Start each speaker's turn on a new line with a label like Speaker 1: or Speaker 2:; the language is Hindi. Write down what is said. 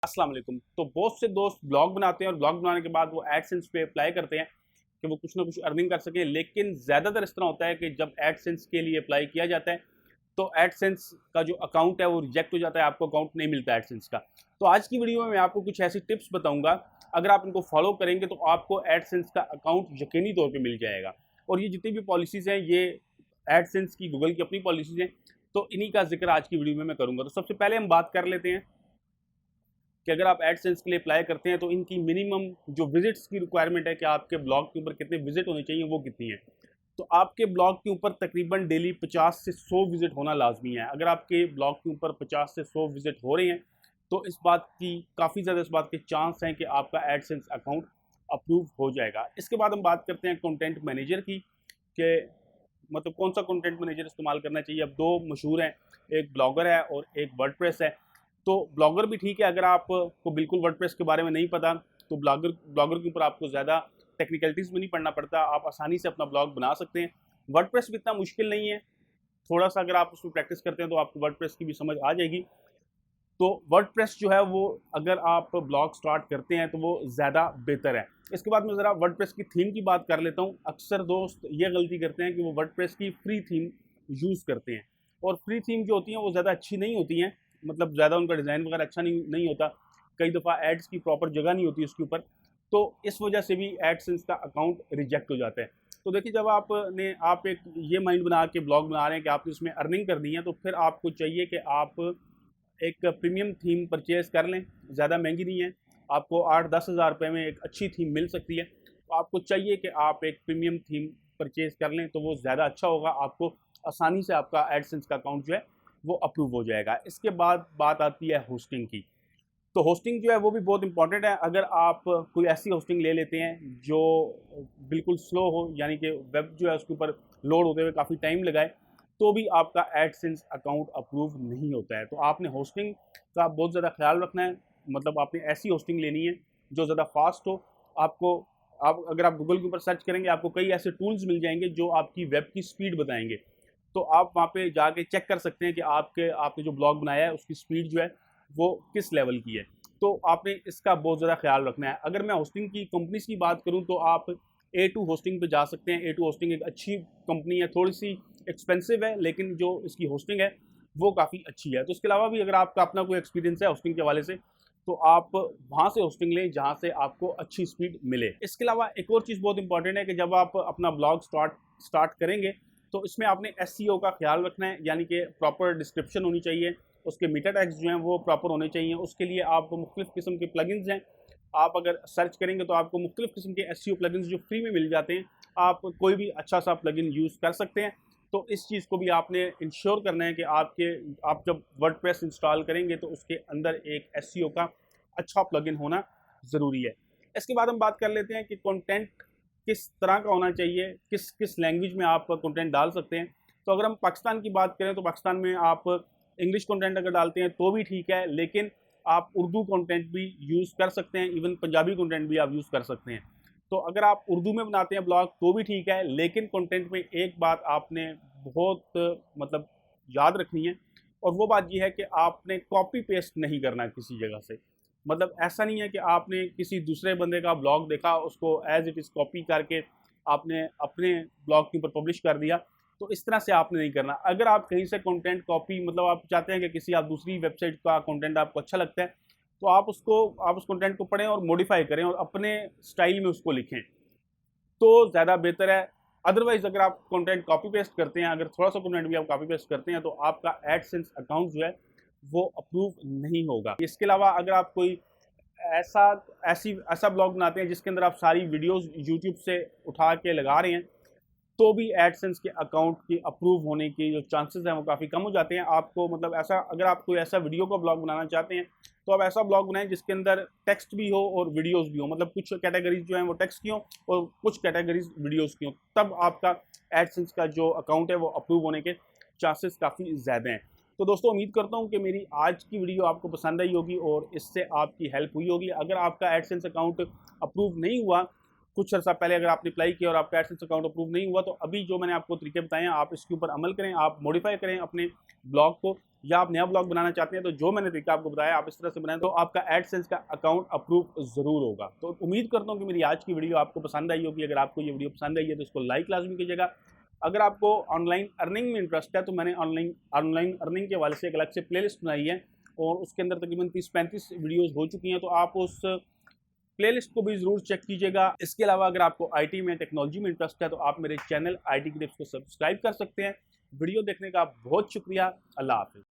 Speaker 1: अस्सलाम वालेकुम। तो बहुत से दोस्त ब्लॉग बनाते हैं और ब्लॉग बनाने के बाद वो एडसेंस पे अप्लाई करते हैं कि वो कुछ ना कुछ अर्निंग कर सकें, लेकिन ज़्यादातर इस तरह होता है कि जब एडसेंस के लिए अप्लाई किया जाता है तो एडसेंस का जो अकाउंट है वो रिजेक्ट हो जाता है, आपको अकाउंट नहीं मिलता एडसेंस का। तो आज की वीडियो में मैं आपको कुछ ऐसी टिप्स बताऊंगा, अगर आप इनको फॉलो करेंगे तो आपको एडसेंस का अकाउंट यकीनी तौर पर मिल जाएगा। और ये जितनी भी पॉलिसीज़ हैं ये एडसेंस की, गूगल की अपनी पॉलिसीज़ हैं, तो इन्हीं का जिक्र आज की वीडियो में मैं करूँगा। तो सबसे पहले हम बात कर लेते हैं कि अगर आप एडसेंस के लिए अप्लाई करते हैं तो इनकी मिनिमम जो विजिट्स की रिक्वायरमेंट है कि आपके ब्लॉग के ऊपर कितने विजिट होने चाहिए, वो कितनी है। तो आपके ब्लॉग के ऊपर तकरीबन डेली 50 से 100 विजिट होना लाजमी है। अगर आपके ब्लॉग के ऊपर 50 से 100 विजिट हो रहे हैं तो इस बात की काफ़ी ज़्यादा इस बात के चांस हैं कि आपका एडसेंस अकाउंट अप्रूव हो जाएगा। इसके बाद हम बात करते हैं कंटेंट मैनेजर की, कि मतलब कौन सा कंटेंट मैनेजर इस्तेमाल करना चाहिए। अब दो मशहूर हैं, एक ब्लॉगर है और एक वर्डप्रेस है। तो ब्लॉगर भी ठीक है, अगर आपको बिल्कुल वर्डप्रेस के बारे में नहीं पता तो ब्लॉगर ब्लॉगर के ऊपर आपको ज़्यादा टेक्निकलिटीज़ में नहीं पढ़ना पड़ता, आप आसानी से अपना ब्लॉग बना सकते हैं। वर्डप्रेस भी इतना मुश्किल नहीं है, थोड़ा सा अगर आप उसमें प्रैक्टिस करते हैं तो आपको वर्डप्रेस की भी समझ आ जाएगी। तो वर्डप्रेस जो है वो, अगर आप ब्लॉग स्टार्ट करते हैं तो वो ज़्यादा बेहतर है। इसके बाद मैं ज़रा वर्डप्रेस की थीम की बात कर लेता हूँ। अक्सर दोस्त ये गलती करते हैं कि वो वर्डप्रेस की फ्री थीम यूज़ करते हैं, और फ्री थीम जो होती हैं वो ज़्यादा अच्छी नहीं होती हैं, मतलब ज़्यादा उनका डिज़ाइन वगैरह अच्छा नहीं होता। कई दफ़ा एड्स की प्रॉपर जगह नहीं होती उसके ऊपर, तो इस वजह से भी एडसेंस का अकाउंट रिजेक्ट हो जाता है। तो देखिए, जब आप एक ये माइंड बना के ब्लॉग बना रहे हैं कि आपने इसमें अर्निंग करनी है, तो फिर आपको चाहिए कि आप एक प्रीमियम थीम परचेज़ कर लें। ज़्यादा महंगी नहीं है, आपको 8-10 हज़ार रुपये में एक अच्छी थीम मिल सकती है। तो आपको चाहिए कि आप एक प्रीमियम थीम परचेज़ कर लें, तो वो ज़्यादा अच्छा होगा। आपको आसानी से आपका एडसेंस का अकाउंट जो है वो अप्रूव हो जाएगा। इसके बाद बात आती है होस्टिंग की। तो होस्टिंग जो है वो भी बहुत इंपॉर्टेंट है। अगर आप कोई ऐसी होस्टिंग ले लेते हैं जो बिल्कुल स्लो हो, यानी कि वेब जो है उसके ऊपर लोड होते हुए काफ़ी टाइम लगाए, तो भी आपका एडसेंस अकाउंट अप्रूव नहीं होता है। तो आपने होस्टिंग का बहुत ज़्यादा ख्याल रखना है, मतलब आपने ऐसी होस्टिंग लेनी है जो ज़्यादा फास्ट हो। आपको आप अगर आप गूगल के ऊपर सर्च करेंगे, आपको कई ऐसे टूल्स मिल जाएंगे जो आपकी वेब की स्पीड बताएंगे। तो आप वहाँ पे जाके चेक कर सकते हैं कि आपके आपने जो ब्लॉग बनाया है उसकी स्पीड जो है वो किस लेवल की है। तो आपने इसका बहुत ज़्यादा ख्याल रखना है। अगर मैं होस्टिंग की कंपनीज की बात करूँ तो आप A2 होस्टिंग पे जा सकते हैं। A2 होस्टिंग एक अच्छी कंपनी है, थोड़ी सी एक्सपेंसिव है, लेकिन जो इसकी होस्टिंग है वो काफ़ी अच्छी है। तो इसके अलावा भी अगर आपका अपना कोई एक्सपीरियंस है होस्टिंग के हवाले से, तो आप वहाँ से होस्टिंग लें जहाँ से आपको अच्छी स्पीड मिले। इसके अलावा एक और चीज़ बहुत इंपॉर्टेंट है कि जब आप अपना ब्लॉग स्टार्ट करेंगे तो इसमें आपने SEO का ख्याल रखना है, यानी कि प्रॉपर डिस्क्रिप्शन होनी चाहिए, उसके मीटा टैग्स जो हैं वो प्रॉपर होने चाहिए। उसके लिए आप मुख्तलिफ़ किस्म के प्लगइन्स हैं, आप अगर सर्च करेंगे तो आपको मुख्तलिफ़ किस्म के SEO प्लगइन्स जो फ्री में मिल जाते हैं, आप कोई भी अच्छा सा प्लगइन यूज़ कर सकते हैं। तो इस चीज़ को भी आपने इंश्योर करना है कि आप जब वर्डप्रेस इंस्टॉल करेंगे तो उसके अंदर एक SEO का अच्छा प्लगइन होना ज़रूरी है। इसके बाद हम बात कर लेते हैं कि कंटेंट किस तरह का होना चाहिए, किस किस लैंग्वेज में आप कंटेंट डाल सकते हैं। तो अगर हम पाकिस्तान की बात करें तो पाकिस्तान में आप इंग्लिश कंटेंट अगर डालते हैं तो भी ठीक है, लेकिन आप उर्दू कंटेंट भी यूज़ कर सकते हैं, इवन पंजाबी कंटेंट भी आप यूज़ कर सकते हैं। तो अगर आप उर्दू में बनाते हैं ब्लॉग तो भी ठीक है, लेकिन कंटेंट में एक बात आपने बहुत मतलब याद रखनी है, और वो बात ये है कि आपने कॉपी पेस्ट नहीं करना किसी जगह से। मतलब ऐसा नहीं है कि आपने किसी दूसरे बंदे का ब्लॉग देखा, उसको एज इट इज़ कॉपी करके आपने अपने ब्लॉग के ऊपर पब्लिश कर दिया। तो इस तरह से आपने नहीं करना। अगर आप कहीं से कंटेंट कॉपी, मतलब आप चाहते हैं कि किसी आप दूसरी वेबसाइट का कंटेंट आपको अच्छा लगता है, तो आप उस कंटेंट को पढ़ें और मॉडिफाई करें और अपने स्टाइल में उसको लिखें, तो ज़्यादा बेहतर है। अदरवाइज़ अगर आप कंटेंट कॉपी पेस्ट करते हैं, अगर थोड़ा सा कंटेंट भी आप कॉपी पेस्ट करते हैं, तो आपका एडसेंस अकाउंट जो है वो अप्रूव नहीं होगा। इसके अलावा अगर आप कोई ऐसा ऐसा ब्लॉग बनाते हैं जिसके अंदर आप सारी वीडियोस यूट्यूब से उठा के लगा रहे हैं, तो भी एडसेंस के अकाउंट के अप्रूव होने के जो चांसेस हैं वो काफ़ी कम हो जाते हैं। आपको मतलब ऐसा, अगर आप कोई ऐसा वीडियो का ब्लॉग बनाना चाहते हैं तो आप ऐसा ब्लॉग बनाएं जिसके अंदर टेक्स्ट भी हो और वीडियोस भी हो, मतलब कुछ कैटेगरीज जो हैं वो टेक्स्ट की हो और कुछ कैटेगरीज वीडियोस की हो, तब आपका एडसेंस का जो अकाउंट है वो अप्रूव होने के चांसेस काफ़ी ज़्यादा हैं। तो दोस्तों, उम्मीद करता हूँ कि मेरी आज की वीडियो आपको पसंद आई होगी और इससे आपकी हेल्प हुई होगी। अगर आपका एडसेंस अकाउंट अप्रूव नहीं हुआ कुछ अर्सा पहले अगर आपने अप्लाई किया और आपका एडसेंस अकाउंट अप्रूव नहीं हुआ, तो अभी जो मैंने आपको तरीके बताए हैं आप इसके ऊपर अमल करें, आप मॉडिफाई करें अपने ब्लॉग को, या आप नया ब्लॉग बनाना चाहते हैं तो जो मैंने तरीका आपको बताया आप इस तरह से बनाएं तो आपका एडसेंस का अकाउंट अप्रूव ज़रूर होगा। तो उम्मीद करता हूँ कि मेरी आज की वीडियो आपको पसंद आई होगी। अगर आपको ये वीडियो पसंद आई है तो इसको लाइक लाजमी कीजिएगा। अगर आपको ऑनलाइन अर्निंग में इंटरेस्ट है तो मैंने ऑनलाइन अर्निंग के हवाले से एक अलग से प्लेलिस्ट बनाई है और उसके अंदर तकरीबन 30-35 वीडियोज़ हो चुकी हैं, तो आप उस प्लेलिस्ट को भी ज़रूर चेक कीजिएगा। इसके अलावा अगर आपको आईटी में, टेक्नोलॉजी में इंटरेस्ट है तो आप मेरे चैनल आईटी की टिप्स को सब्सक्राइब कर सकते हैं। वीडियो देखने का बहुत शुक्रिया। अल्लाह हाफ़िज़।